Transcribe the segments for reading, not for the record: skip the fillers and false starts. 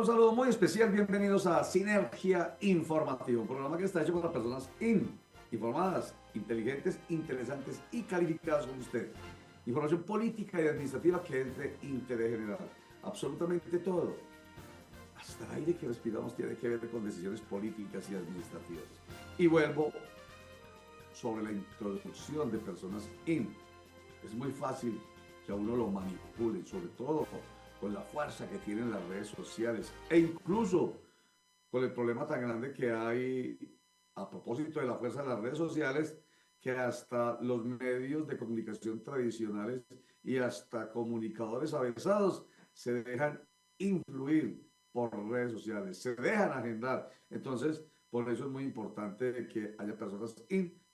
Un saludo muy especial, bienvenidos a Sinergia Informativo, un programa que está hecho para personas informadas, inteligentes, interesantes y calificadas como usted. Información política y administrativa que es de interés general. Absolutamente todo. Hasta el aire que respiramos tiene que ver con decisiones políticas y administrativas. Y vuelvo sobre la introducción de personas Es muy fácil que a uno lo manipulen, sobre todo con la fuerza que tienen las redes sociales e incluso con el problema tan grande que hay a propósito de la fuerza de las redes sociales, que hasta los medios de comunicación tradicionales y hasta comunicadores avesados se dejan influir por redes sociales, se dejan agendar. Entonces, por eso es muy importante que haya personas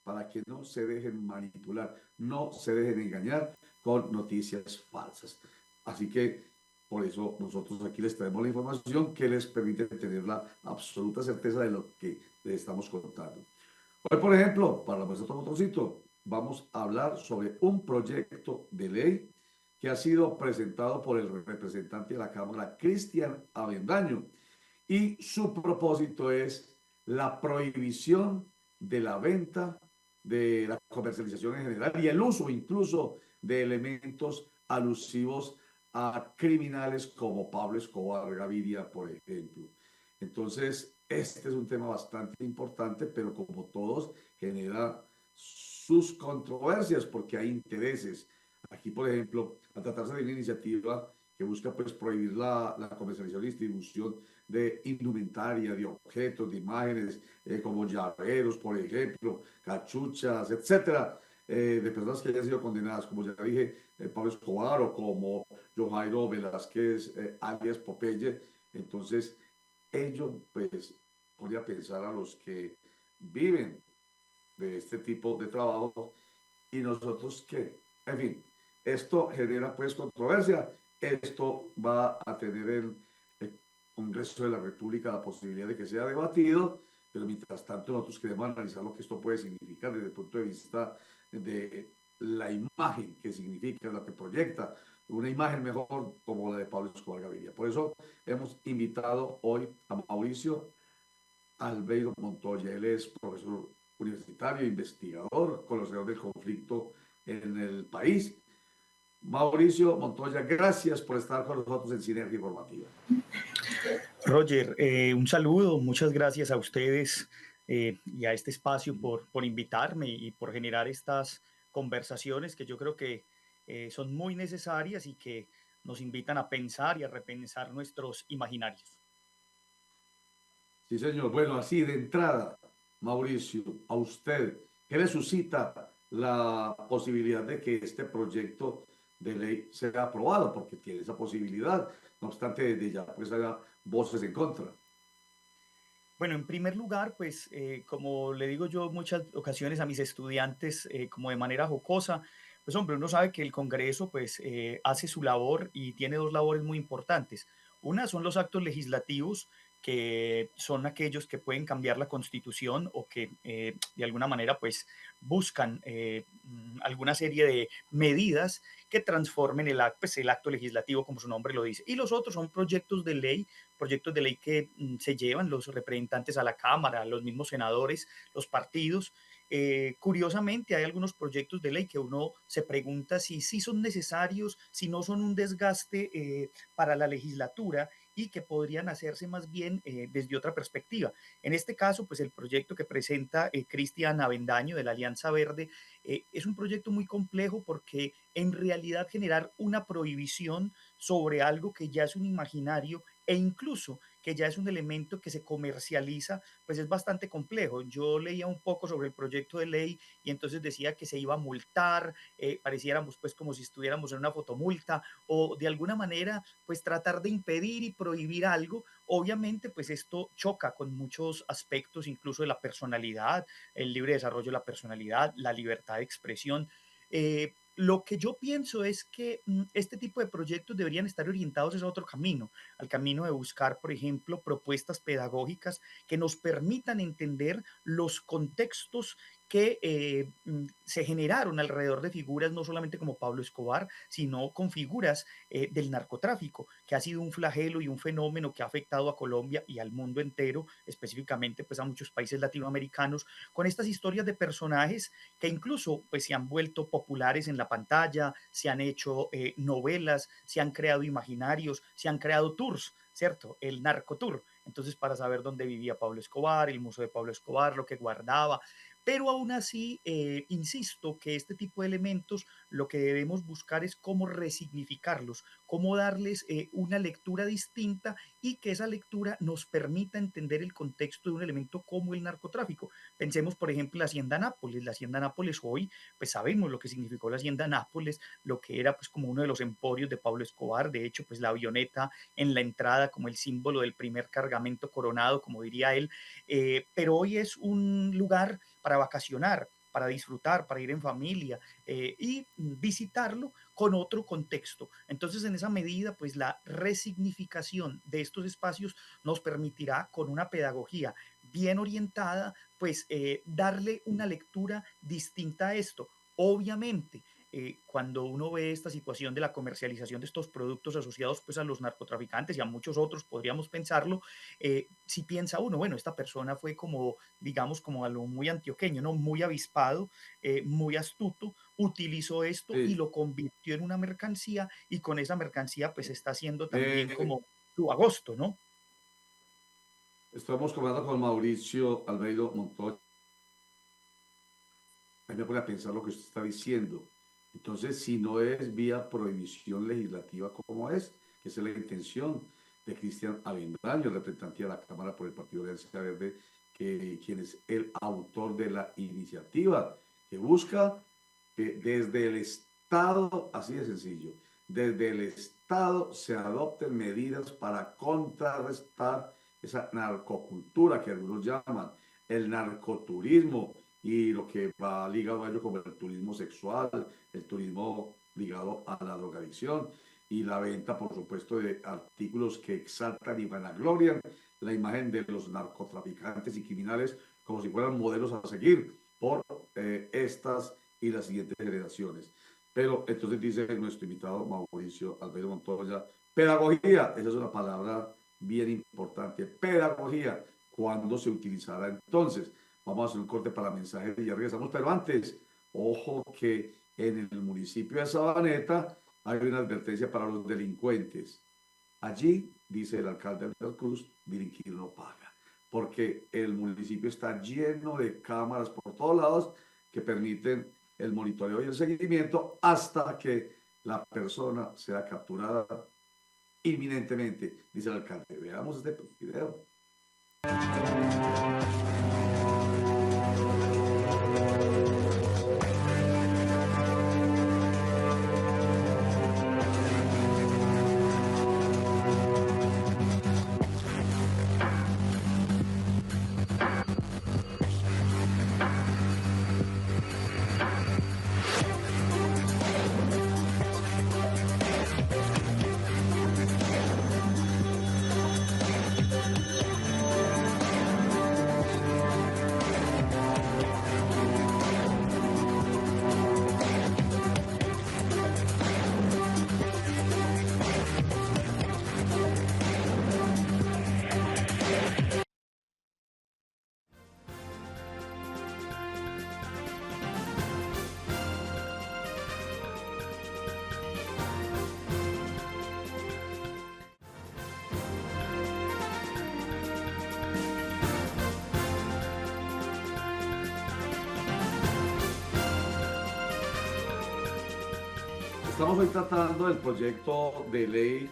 para que no se dejen manipular, no se dejen engañar con noticias falsas. Así que por eso nosotros aquí les traemos la información que les permite tener la absoluta certeza de lo que les estamos contando. Hoy, por ejemplo, para nuestro motorcito, vamos a hablar sobre un proyecto de ley que ha sido presentado por el representante de la Cámara, Cristian Avendaño, y su propósito es la prohibición de la venta, de la comercialización en general y el uso incluso de elementos alusivos a criminales como Pablo Escobar Gaviria, por ejemplo. Entonces, este es un tema bastante importante, pero como todos, genera sus controversias porque hay intereses. Aquí, por ejemplo, al tratarse de una iniciativa que busca pues prohibir la comercialización y distribución de indumentaria, de objetos, de imágenes, como llaveros, por ejemplo, cachuchas, etcétera, de personas que hayan sido condenadas, como ya dije, Pablo Escobar o como Johairo Velázquez, alias Popeye. Entonces, ello pues podría pensar a los que viven de este tipo de trabajo y nosotros qué. En fin, esto genera pues controversia. Esto va a tener el Congreso de la República la posibilidad de que sea debatido, pero mientras tanto nosotros queremos analizar lo que esto puede significar desde el punto de vista de la imagen que significa, la que proyecta, una imagen mejor como la de Pablo Escobar Gaviria. Por eso hemos invitado hoy a Mauricio Albeiro Montoya. Él es profesor universitario, investigador, conocedor del conflicto en el país. Mauricio Montoya, gracias por estar con nosotros en Sinergia Informativa. Roger, un saludo, muchas gracias a ustedes y a este espacio por invitarme y por generar estas conversaciones que yo creo que son muy necesarias y que nos invitan a pensar y a repensar nuestros imaginarios. Sí, señor. Bueno, así de entrada, Mauricio, a usted, ¿qué le suscita la posibilidad de que este proyecto de ley sea aprobado? Porque tiene esa posibilidad, no obstante, desde ya pues haya voces en contra. Bueno, en primer lugar, pues como le digo yo muchas ocasiones a mis estudiantes, como de manera jocosa, pues hombre, uno sabe que el Congreso pues hace su labor y tiene dos labores muy importantes. Una son los actos legislativos, que son aquellos que pueden cambiar la Constitución o que de alguna manera pues buscan alguna serie de medidas que transformen pues, el acto legislativo como su nombre lo dice. Y los otros son proyectos de ley que se llevan los representantes a la Cámara, los mismos senadores, los partidos. Curiosamente, hay algunos proyectos de ley que uno se pregunta si sí son necesarios, si no son un desgaste para la legislatura y que podrían hacerse más bien desde otra perspectiva. En este caso, pues el proyecto que presenta Cristian Avendaño de la Alianza Verde es un proyecto muy complejo porque en realidad generar una prohibición sobre algo que ya es un imaginario e incluso que ya es un elemento que se comercializa, pues es bastante complejo. Yo leía un poco sobre el proyecto de ley y entonces decía que se iba a multar, pareciéramos pues como si estuviéramos en una fotomulta o de alguna manera pues tratar de impedir y prohibir algo. Obviamente pues esto choca con muchos aspectos incluso de la personalidad, el libre desarrollo de la personalidad, la libertad de expresión. Lo que yo pienso es que este tipo de proyectos deberían estar orientados a otro camino, al camino de buscar, por ejemplo, propuestas pedagógicas que nos permitan entender los contextos que se generaron alrededor de figuras no solamente como Pablo Escobar, sino con figuras del narcotráfico, que ha sido un flagelo y un fenómeno que ha afectado a Colombia y al mundo entero, específicamente pues a muchos países latinoamericanos, con estas historias de personajes que incluso pues se han vuelto populares en la pantalla, se han hecho novelas, se han creado imaginarios, se han creado tours, ¿cierto? El narcotour. Entonces, para saber dónde vivía Pablo Escobar, el museo de Pablo Escobar, lo que guardaba. Pero aún así, insisto que este tipo de elementos lo que debemos buscar es cómo resignificarlos, cómo darles una lectura distinta y que esa lectura nos permita entender el contexto de un elemento como el narcotráfico. Pensemos, por ejemplo, en la Hacienda Nápoles. La Hacienda Nápoles hoy, pues sabemos lo que significó la Hacienda Nápoles, lo que era pues como uno de los emporios de Pablo Escobar. De hecho, pues la avioneta en la entrada como el símbolo del primer cargamento coronado, como diría él. Pero hoy es un lugar para vacacionar, para disfrutar, para ir en familia y visitarlo con otro contexto. Entonces, en esa medida, pues la resignificación de estos espacios nos permitirá con una pedagogía bien orientada, pues darle una lectura distinta a esto. Obviamente, cuando uno ve esta situación de la comercialización de estos productos asociados pues a los narcotraficantes y a muchos otros, podríamos pensarlo, si piensa uno, bueno, esta persona fue como, digamos, como algo muy antioqueño, ¿no? Muy avispado, muy astuto, utilizó esto y Sí. lo convirtió en una mercancía y con esa mercancía pues está haciendo también Eh, como su agosto, ¿no? Estamos conversando con Mauricio Albeiro Montoya. A mí me pone a pensar lo que usted está diciendo. Entonces, si no es vía prohibición legislativa como es, que esa es la intención de Cristian Avendaño, el representante de la Cámara por el Partido de Alianza Verde, quien es el autor de la iniciativa, que busca que desde el Estado, así de sencillo, desde el Estado se adopten medidas para contrarrestar esa narcocultura que algunos llaman el narcoturismo, y lo que va ligado a ello como el turismo sexual, el turismo ligado a la drogadicción y la venta, por supuesto, de artículos que exaltan y vanaglorian la imagen de los narcotraficantes y criminales como si fueran modelos a seguir por estas y las siguientes generaciones. Pero entonces dice nuestro invitado Mauricio Albeiro Montoya, pedagogía, esa es una palabra bien importante, pedagogía, ¿cuándo se utilizará entonces? Vamos a hacer un corte para mensajes y ya regresamos. Pero antes, ojo que en el municipio de Sabaneta hay una advertencia para los delincuentes. Allí, dice el alcalde de Cruz, delinquir no paga. Porque el municipio está lleno de cámaras por todos lados que permiten el monitoreo y el seguimiento hasta que la persona sea capturada inminentemente, dice el alcalde. Veamos este video. Estamos hoy tratando del proyecto de ley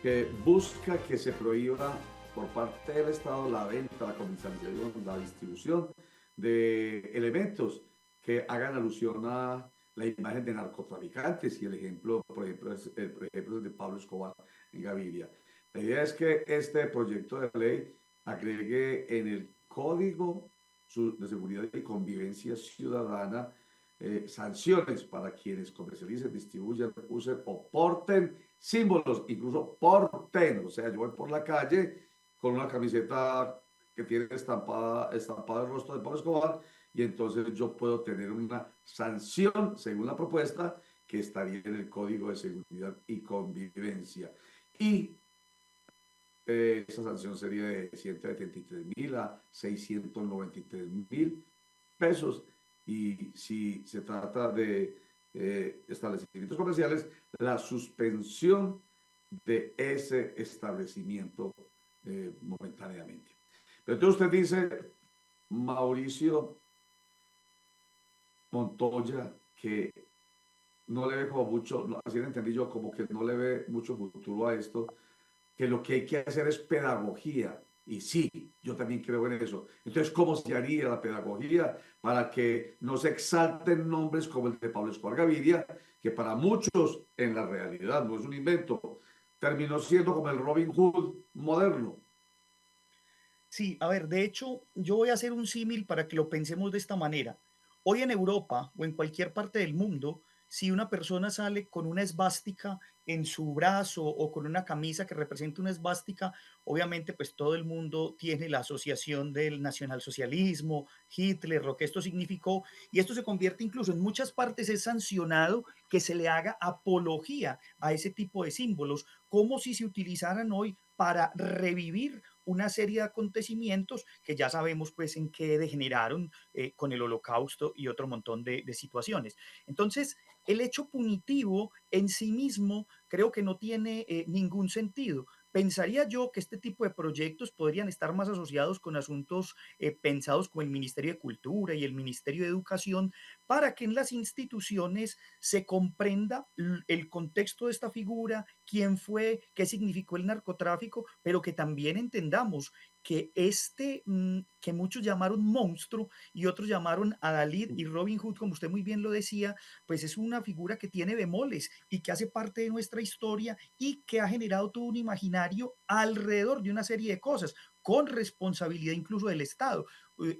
que busca que se prohíba por parte del Estado la venta, la comercialización, la distribución de elementos que hagan alusión a la imagen de narcotraficantes y el ejemplo, por ejemplo, es de Pablo Escobar en Gaviria. La idea es que este proyecto de ley agregue en el Código de Seguridad y Convivencia Ciudadana sanciones para quienes comercialicen, distribuyan, usen o porten símbolos, incluso porten, o sea, yo voy por la calle con una camiseta que tiene estampada el rostro de Pablo Escobar y entonces yo puedo tener una sanción, según la propuesta, que estaría en el Código de Seguridad y Convivencia. Y esa sanción sería de 173.000 a 693.000 pesos. Y si se trata de establecimientos comerciales, la suspensión de ese establecimiento momentáneamente. Pero entonces usted dice, Mauricio Montoya, que no le ve como mucho, así lo entendí yo, como que no le ve mucho futuro a esto, que lo que hay que hacer es pedagogía. Y sí, yo también creo en eso. Entonces, ¿cómo se haría la pedagogía para que no se exalten nombres como el de Pablo Escobar Gaviria, que para muchos en la realidad no es un invento, terminó siendo como el Robin Hood moderno? Sí, a ver, de hecho, yo voy a hacer un símil para que lo pensemos de esta manera. Hoy en Europa o en cualquier parte del mundo, si una persona sale con una esvástica en su brazo o con una camisa que representa una esvástica, obviamente pues todo el mundo tiene la asociación del nacionalsocialismo, Hitler, lo que esto significó, y esto se convierte incluso en muchas partes es sancionado que se le haga apología a ese tipo de símbolos, como si se utilizaran hoy para revivir una serie de acontecimientos que ya sabemos pues en qué degeneraron con el holocausto y otro montón de situaciones. Entonces, el hecho punitivo en sí mismo creo que no tiene ningún sentido. Pensaría yo que este tipo de proyectos podrían estar más asociados con asuntos pensados como el Ministerio de Cultura y el Ministerio de Educación para que en las instituciones se comprenda el contexto de esta figura, quién fue, qué significó el narcotráfico, pero que también entendamos que que muchos llamaron monstruo y otros llamaron a Dalí y Robin Hood, como usted muy bien lo decía, pues es una figura que tiene bemoles y que hace parte de nuestra historia y que ha generado todo un imaginario alrededor de una serie de cosas, con responsabilidad incluso del Estado.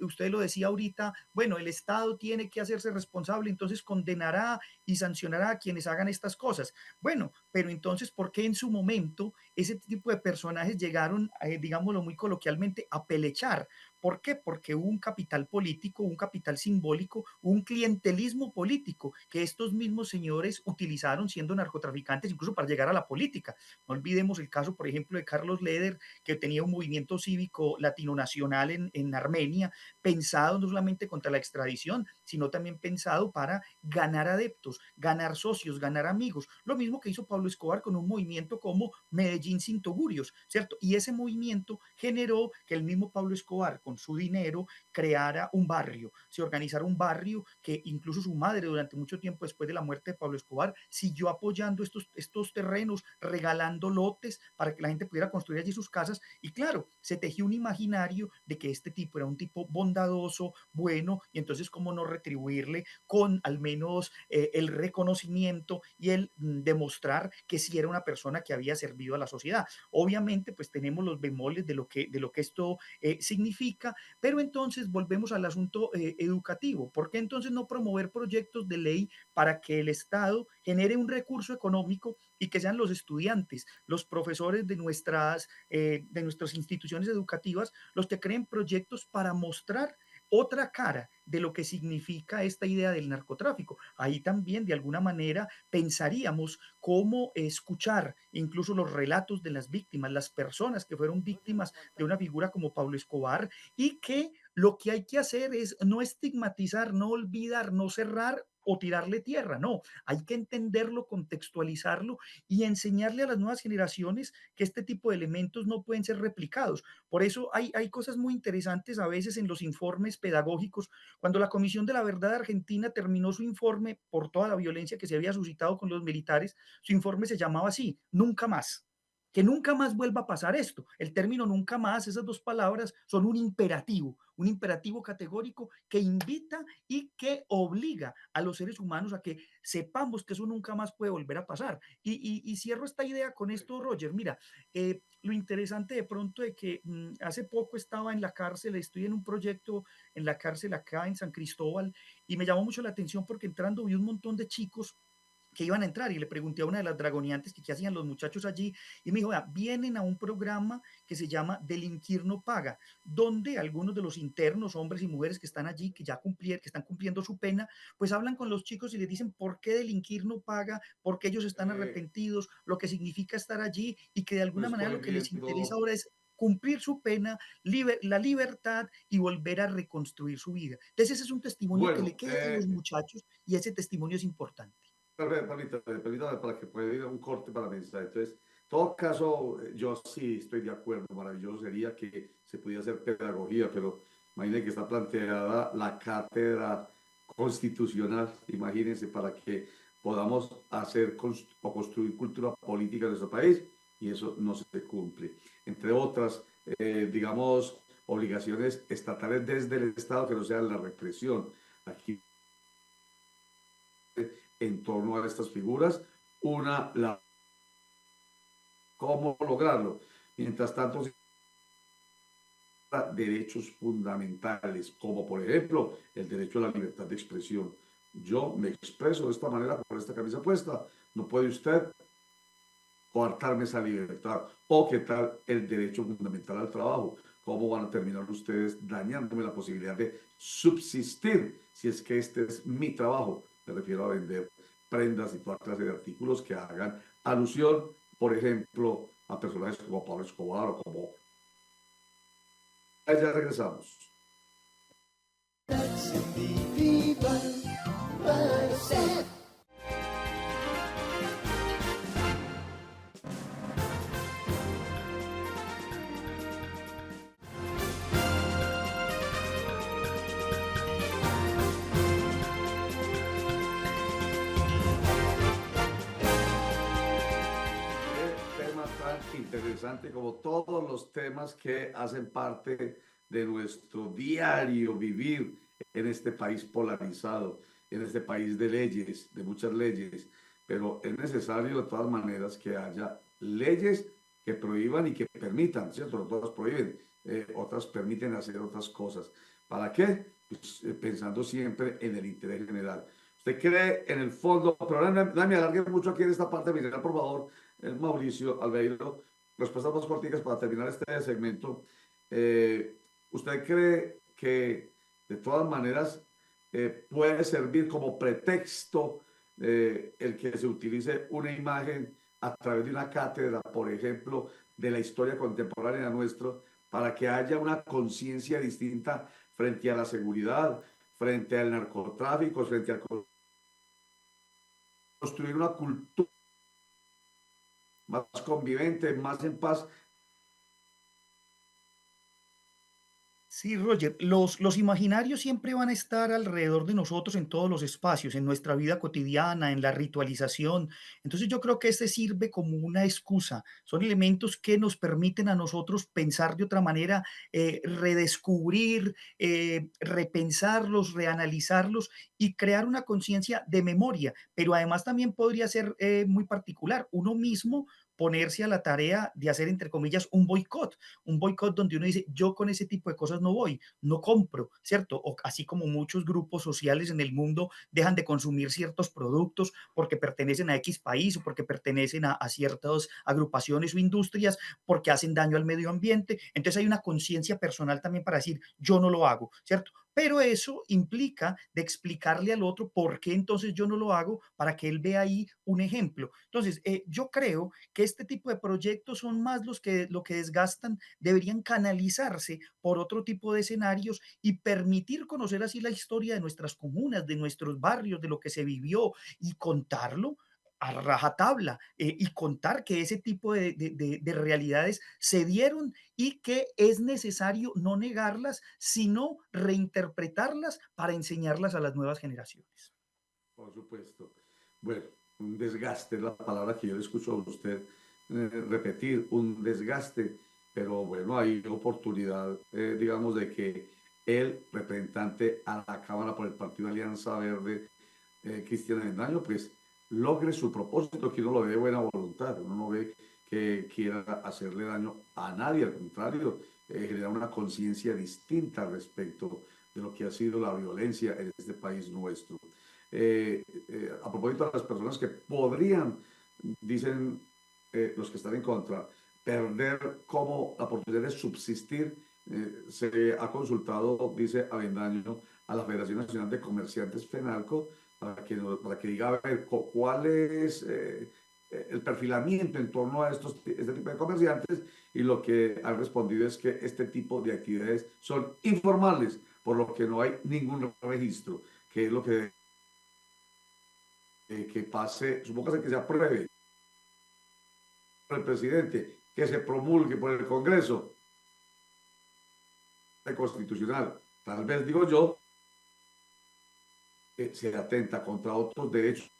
Usted lo decía ahorita, bueno, el Estado tiene que hacerse responsable, entonces condenará y sancionará a quienes hagan estas cosas. Bueno, pero entonces, ¿por qué en su momento ese tipo de personajes llegaron, digámoslo muy coloquialmente, a pelechar? ¿Por qué? Porque hubo un capital político, un capital simbólico, un clientelismo político que estos mismos señores utilizaron siendo narcotraficantes incluso para llegar a la política. No olvidemos el caso, por ejemplo, de Carlos Leder, que tenía un movimiento cívico latino nacional en Armenia, pensado no solamente contra la extradición, sino también pensado para ganar adeptos, ganar socios, ganar amigos. Lo mismo que hizo Pablo Escobar con un movimiento como Medellín sin tugurios, ¿cierto? Y ese movimiento generó que el mismo Pablo Escobar, con su dinero, creara un barrio, se organizara un barrio que incluso su madre durante mucho tiempo después de la muerte de Pablo Escobar siguió apoyando estos terrenos, regalando lotes para que la gente pudiera construir allí sus casas y claro, se tejió un imaginario de que este tipo era un tipo bondadoso, bueno, y entonces cómo no retribuirle con al menos el reconocimiento y el demostrar que sí era una persona que había servido a la sociedad. Obviamente, pues tenemos los bemoles de lo que esto significa, pero entonces volvemos al asunto educativo. ¿Por qué entonces no promover proyectos de ley para que el Estado genere un recurso económico y que sean los estudiantes, los profesores de nuestras instituciones educativas, los que creen proyectos para mostrar otra cara de lo que significa esta idea del narcotráfico? Ahí también, de alguna manera, pensaríamos cómo escuchar incluso los relatos de las víctimas, las personas que fueron víctimas de una figura como Pablo Escobar, y que lo que hay que hacer es no estigmatizar, no olvidar, no cerrar o tirarle tierra, no, hay que entenderlo, contextualizarlo y enseñarle a las nuevas generaciones que este tipo de elementos no pueden ser replicados. Por eso hay cosas muy interesantes a veces en los informes pedagógicos. Cuando la Comisión de la Verdad Argentina terminó su informe por toda la violencia que se había suscitado con los militares, su informe se llamaba así, nunca más. Que nunca más vuelva a pasar esto. El término nunca más, esas dos palabras son un imperativo categórico que invita y que obliga a los seres humanos a que sepamos que eso nunca más puede volver a pasar. Y cierro esta idea con esto, Roger. Mira, lo interesante de pronto de que hace poco estaba en la cárcel, estoy en un proyecto en la cárcel acá en San Cristóbal y me llamó mucho la atención porque entrando vi un montón de chicos que iban a entrar y le pregunté a una de las dragoneantes que qué hacían los muchachos allí y me dijo, "Vea, vienen a un programa que se llama Delinquir no paga, donde algunos de los internos, hombres y mujeres que están allí, que ya cumplieron, que están cumpliendo su pena, pues hablan con los chicos y les dicen por qué delinquir no paga, por qué ellos están Eh, arrepentidos, lo que significa estar allí y que de no alguna manera estoy lo que les interesa viendo. ahora es cumplir su pena, la libertad y volver a reconstruir su vida. Entonces ese es un testimonio que le Bueno, queda a los muchachos y ese testimonio es importante. permítame para que pueda ir a un corte para mensaje. Entonces, en todo caso, yo sí estoy de acuerdo. Maravilloso sería que se pudiera hacer pedagogía, pero imagínense que está planteada la cátedra constitucional, imagínense, para que podamos hacer o construir cultura política en nuestro país y eso no se cumple. Entre otras, digamos, obligaciones estatales desde el Estado que no sean la represión. Aquí en torno a estas figuras. Una, cómo lograrlo. Mientras tanto, derechos fundamentales, como por ejemplo el derecho a la libertad de expresión. Yo me expreso de esta manera con esta camisa puesta. No puede usted coartarme esa libertad. O qué tal el derecho fundamental al trabajo. ¿Cómo van a terminar ustedes dañándome la posibilidad de subsistir si es que este es mi trabajo? Me refiero a vender prendas y toda clase de artículos que hagan alusión, por ejemplo, a personajes como Pablo Escobar o como... Ya regresamos. Qué tema tan interesante como todos los temas que hacen parte de nuestro diario vivir en este país polarizado, en este país de leyes, de muchas leyes, pero es necesario de todas maneras que haya leyes que prohíban y que permitan, ¿cierto? No todas prohíben, otras permiten hacer otras cosas. ¿Para qué? Pues, pensando siempre en el interés general. ¿Usted cree en el fondo? Pero no me alargue mucho aquí en esta parte, mira, por favor, Mauricio Albeiro, respuestas más corticas para terminar este segmento. Eh, ¿Usted cree que de todas maneras puede servir como pretexto el que se utilice una imagen a través de una cátedra, por ejemplo, de la historia contemporánea nuestro, para que haya una conciencia distinta frente a la seguridad, frente al narcotráfico, frente a construir una cultura más convivente, más en paz? Sí, Roger, los imaginarios siempre van a estar alrededor de nosotros en todos los espacios, en nuestra vida cotidiana, en la ritualización. Entonces yo creo que este sirve como una excusa. Son elementos que nos permiten a nosotros pensar de otra manera, redescubrir, repensarlos, reanalizarlos y crear una conciencia de memoria. Pero además también podría ser muy particular. Uno mismo ponerse a la tarea de hacer, entre comillas, un boicot donde uno dice, yo con ese tipo de cosas no voy, no compro, ¿cierto? O así como muchos grupos sociales en el mundo dejan de consumir ciertos productos porque pertenecen a X país o porque pertenecen a ciertas agrupaciones o industrias, porque hacen daño al medio ambiente. Entonces hay una conciencia personal también para decir, yo no lo hago, ¿cierto? Pero eso implica de explicarle al otro por qué entonces yo no lo hago para que él vea ahí un ejemplo. Entonces, yo creo que este tipo de proyectos son más lo que desgastan, deberían canalizarse por otro tipo de escenarios y permitir conocer así la historia de nuestras comunas, de nuestros barrios, de lo que se vivió y contarlo a rajatabla y contar que ese tipo de realidades se dieron y que es necesario no negarlas, sino reinterpretarlas para enseñarlas a las nuevas generaciones. Por supuesto. Bueno, un desgaste es la palabra que yo le escucho a usted repetir, un desgaste, pero bueno, hay oportunidad, digamos, de que el representante a la Cámara por el Partido Alianza Verde, Cristian Avendaño, pues logre su propósito, que uno lo ve de buena voluntad, uno no ve que quiera hacerle daño a nadie, al contrario, generar una conciencia distinta respecto de lo que ha sido la violencia en este país nuestro. A propósito de las personas que podrían, dicen los que están en contra, perder como la oportunidad de subsistir, se ha consultado, dice Avendaño, a la Federación Nacional de Comerciantes FENALCO para que diga a ver cuál es el perfilamiento en torno a este tipo de comerciantes, y lo que han respondido es que este tipo de actividades son informales, por lo que no hay ningún registro, que es lo que pase, supongo que se apruebe por el presidente, que se promulgue por el Congreso constitucional, tal vez digo yo, se atenta contra otros derechos,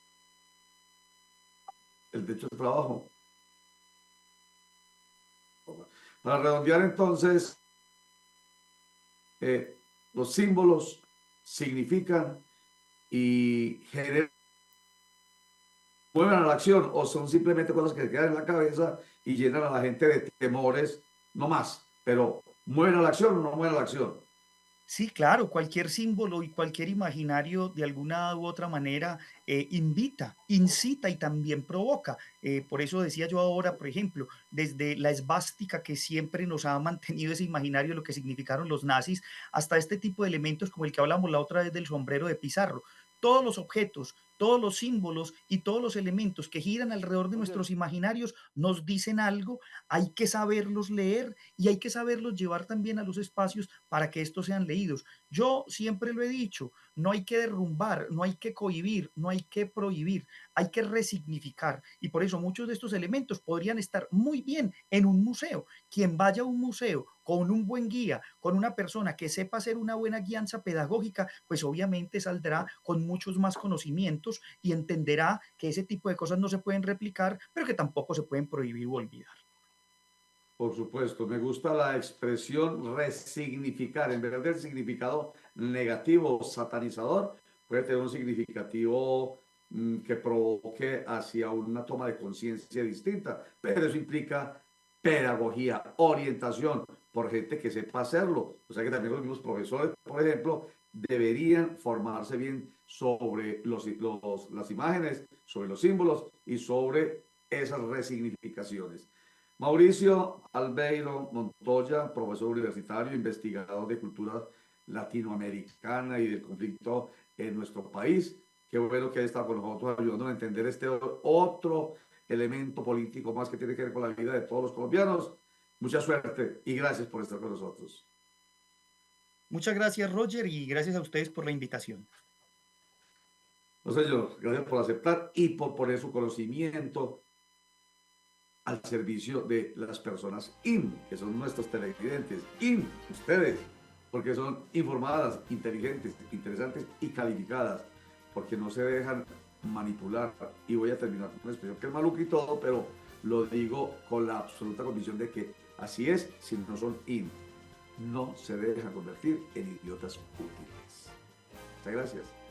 el derecho al trabajo. Para redondear entonces, los símbolos significan y generan, mueven a la acción, o son simplemente cosas que se quedan en la cabeza y llenan a la gente de temores, no más, pero mueven a la acción o no mueven a la acción. Sí, claro, cualquier símbolo y cualquier imaginario de alguna u otra manera invita, incita y también provoca. Por eso decía yo ahora, por ejemplo, desde la esvástica que siempre nos ha mantenido ese imaginario, lo que significaron los nazis, hasta este tipo de elementos como el que hablamos la otra vez del sombrero de Pizarro. Todos los objetos, todos los símbolos y todos los elementos que giran alrededor de nuestros imaginarios nos dicen algo, hay que saberlos leer y hay que saberlos llevar también a los espacios para que estos sean leídos. Yo siempre lo he dicho, no hay que derrumbar, no hay que cohibir, no hay que prohibir, hay que resignificar. Y por eso muchos de estos elementos podrían estar muy bien en un museo. Quien vaya a un museo con un buen guía, con una persona que sepa hacer una buena guianza pedagógica, pues obviamente saldrá con muchos más conocimientos y entenderá que ese tipo de cosas no se pueden replicar, pero que tampoco se pueden prohibir o olvidar. Por supuesto, me gusta la expresión resignificar. En vez del significado negativo, satanizador, puede tener un significativo que provoque hacia una toma de conciencia distinta. Pero eso implica pedagogía, orientación por gente que sepa hacerlo. O sea que también los mismos profesores, por ejemplo, deberían formarse bien sobre las imágenes, sobre los símbolos y sobre esas resignificaciones. Mauricio Albeiro Montoya, profesor universitario, investigador de cultura latinoamericana y del conflicto en nuestro país. Qué bueno que está con nosotros ayudándonos a entender este otro elemento político más que tiene que ver con la vida de todos los colombianos. Mucha suerte y gracias por estar con nosotros. Muchas gracias, Roger, y gracias a ustedes por la invitación. No, señor, gracias por aceptar y por poner su conocimiento al servicio de las personas que son nuestros televidentes, ustedes, porque son informadas, inteligentes, interesantes y calificadas, porque no se dejan manipular. Y voy a terminar con una expresión que es maluca y todo, pero lo digo con la absoluta convicción de que así es, si no son no se dejan convertir en idiotas útiles. Muchas gracias.